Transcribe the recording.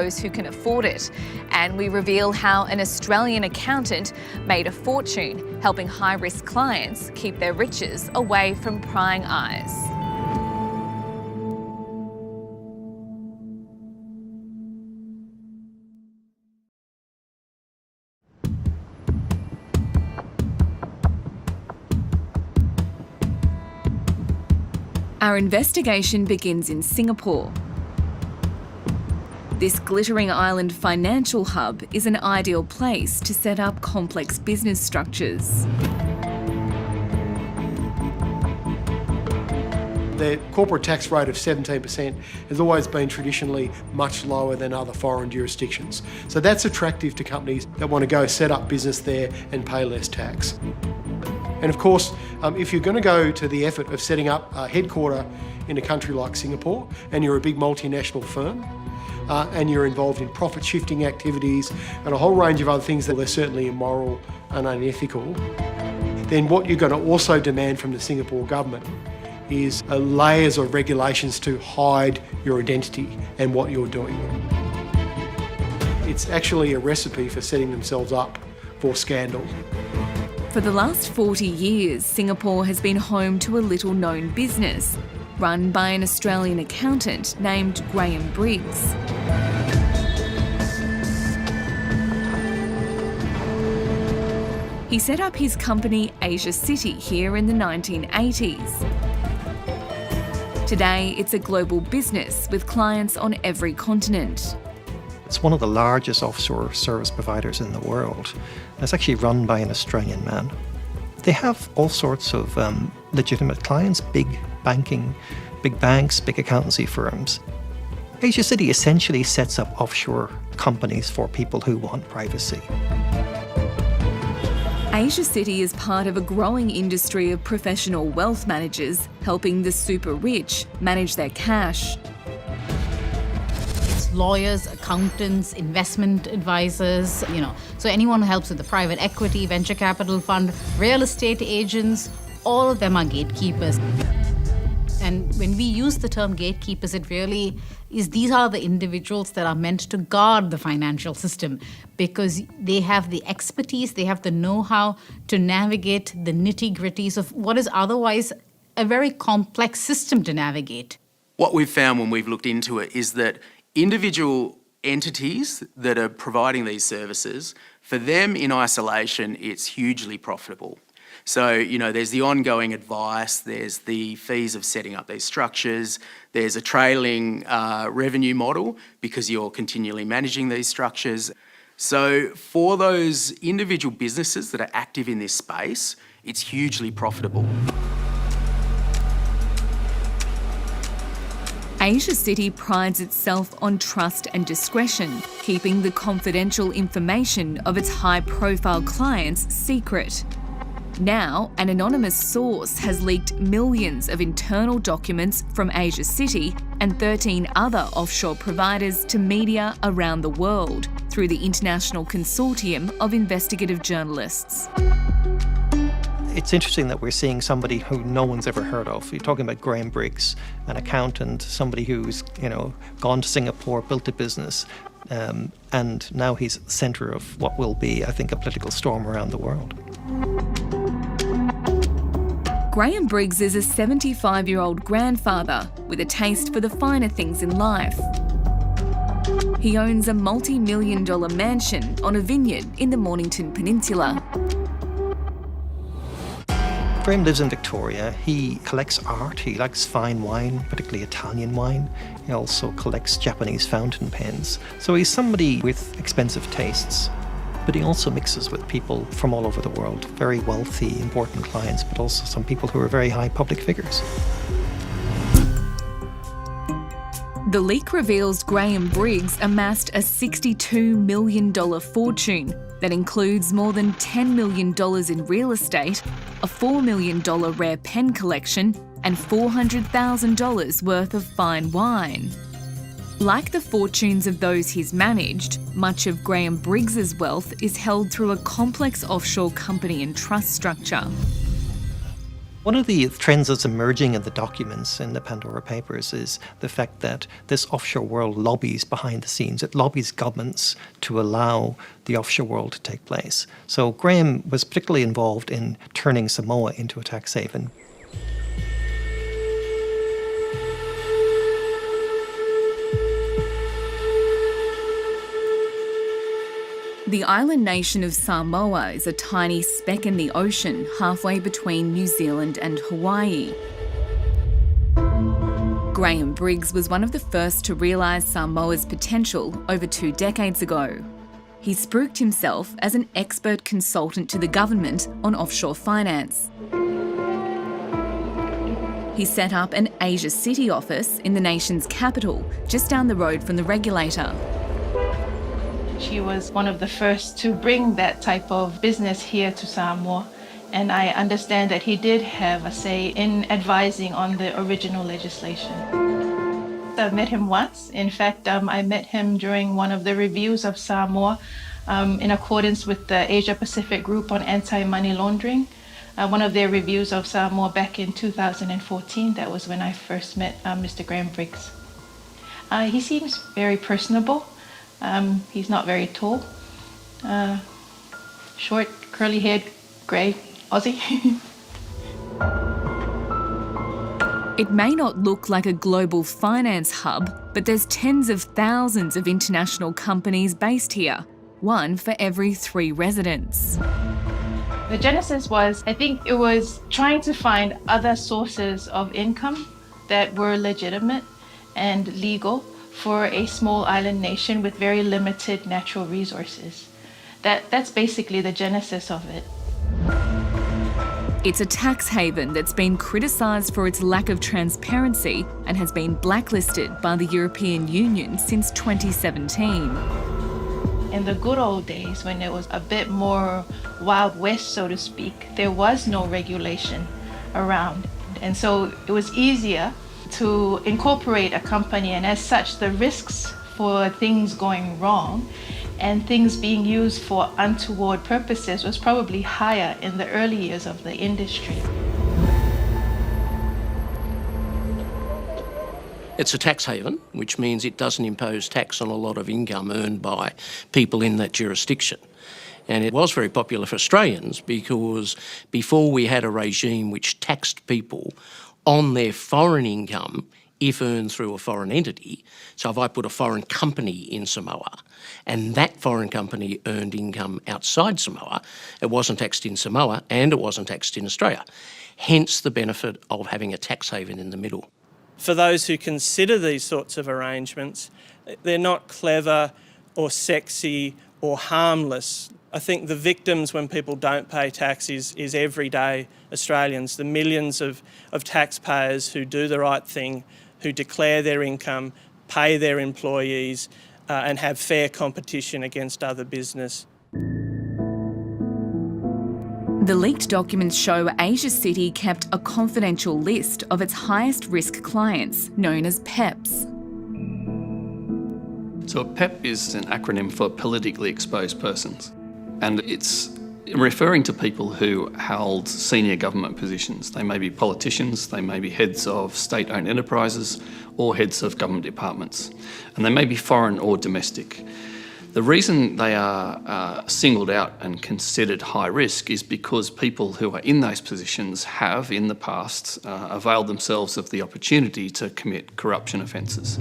those who can afford it. And we reveal how an Australian accountant made a fortune helping high-risk clients keep their riches away from prying eyes. Our investigation begins in Singapore. This glittering island financial hub is an ideal place to set up complex business structures. Their corporate tax rate of 17% has always been traditionally much lower than other foreign jurisdictions. So that's attractive to companies that want to go set up business there and pay less tax. And of course, if you're going to go to the effort of setting up a headquarter in a country like Singapore, and you're a big multinational firm, and you're involved in profit shifting activities and a whole range of other things that are certainly immoral and unethical, then what you're going to also demand from the Singapore government is layers of regulations to hide your identity and what you're doing. It's actually a recipe for setting themselves up for scandal. For the last 40 years, Singapore has been home to a little-known business, run by an Australian accountant named Graham Briggs. He set up his company Asia City here in the 1980s. Today, it's a global business with clients on every continent. It's one of the largest offshore service providers in the world. It's actually run by an Australian man. They have all sorts of legitimate clients, big banking, big banks, big accountancy firms. Asia City essentially sets up offshore companies for people who want privacy. Asia City is part of a growing industry of professional wealth managers helping the super rich manage their cash. Lawyers, accountants, investment advisors, so anyone who helps with the private equity, venture capital fund, real estate agents, all of them are gatekeepers. And when we use the term gatekeepers, it really is these are the individuals that are meant to guard the financial system because they have the expertise, they have the know-how to navigate the nitty-gritties of what is otherwise a very complex system to navigate. What we've found when we've looked into it is that individual entities that are providing these services, for them in isolation, it's hugely profitable. So, there's the ongoing advice, there's the fees of setting up these structures, there's a trailing revenue model because you're continually managing these structures. So for those individual businesses that are active in this space, it's hugely profitable. Asia City prides itself on trust and discretion, keeping the confidential information of its high-profile clients secret. Now, an anonymous source has leaked millions of internal documents from Asia City and 13 other offshore providers to media around the world through the International Consortium of Investigative Journalists. It's interesting that we're seeing somebody who no one's ever heard of. You're talking about Graham Briggs, an accountant, somebody who's gone to Singapore, built a business, and now he's at the centre of what will be, I think, a political storm around the world. Graham Briggs is a 75-year-old grandfather with a taste for the finer things in life. He owns a multi-million-dollar mansion on a vineyard in the Mornington Peninsula. Graham lives in Victoria. He collects art. He likes fine wine, particularly Italian wine. He also collects Japanese fountain pens. So he's somebody with expensive tastes. But he also mixes with people from all over the world, very wealthy, important clients, but also some people who are very high public figures. The leak reveals Graham Briggs amassed a $62 million fortune that includes more than $10 million in real estate, a $4 million rare pen collection, and $400,000 worth of fine wine. Like the fortunes of those he's managed, much of Graham Briggs's wealth is held through a complex offshore company and trust structure. One of the trends that's emerging in the documents in the Pandora Papers is the fact that this offshore world lobbies behind the scenes. It lobbies governments to allow the offshore world to take place. So Graham was particularly involved in turning Samoa into a tax haven. The island nation of Samoa is a tiny speck in the ocean halfway between New Zealand and Hawaii. Graham Briggs was one of the first to realise Samoa's potential over 2 decades ago. He spruiked himself as an expert consultant to the government on offshore finance. He set up an Asia City office in the nation's capital, just down the road from the regulator. She was one of the first to bring that type of business here to Samoa, and I understand that he did have a say in advising on the original legislation. I've met him once. In fact, I met him during one of the reviews of Samoa in accordance with the Asia Pacific Group on Anti-Money Laundering. One of their reviews of Samoa back in 2014, that was when I first met Mr. Graham Briggs. He seems very personable. He's not very tall. Short, curly-haired, grey Aussie. It may not look like a global finance hub, but there's tens of thousands of international companies based here, one for every 3 residents. The genesis was, I think it was trying to find other sources of income that were legitimate and legal for a small island nation with very limited natural resources. That's basically the genesis of it. It's a tax haven that's been criticised for its lack of transparency and has been blacklisted by the European Union since 2017. In the good old days, when it was a bit more Wild West, so to speak, there was no regulation around. And so it was easier to incorporate a company, and as such, the risks for things going wrong and things being used for untoward purposes was probably higher in the early years of the industry. It's a tax haven, which means it doesn't impose tax on a lot of income earned by people in that jurisdiction. And it was very popular for Australians because before we had a regime which taxed people on their foreign income if earned through a foreign entity. So if I put a foreign company in Samoa and that foreign company earned income outside Samoa, it wasn't taxed in Samoa and it wasn't taxed in Australia. Hence the benefit of having a tax haven in the middle. For those who consider these sorts of arrangements, they're not clever or sexy or harmless. I think the victims when people don't pay tax is everyday Australians, the millions of taxpayers who do the right thing, who declare their income, pay their employees and have fair competition against other business. The leaked documents show Asia City kept a confidential list of its highest risk clients, known as PEPs. So a PEP is an acronym for politically exposed persons. And it's referring to people who held senior government positions. They may be politicians, they may be heads of state-owned enterprises or heads of government departments. And they may be foreign or domestic. The reason they are singled out and considered high risk is because people who are in those positions have, in the past, availed themselves of the opportunity to commit corruption offences.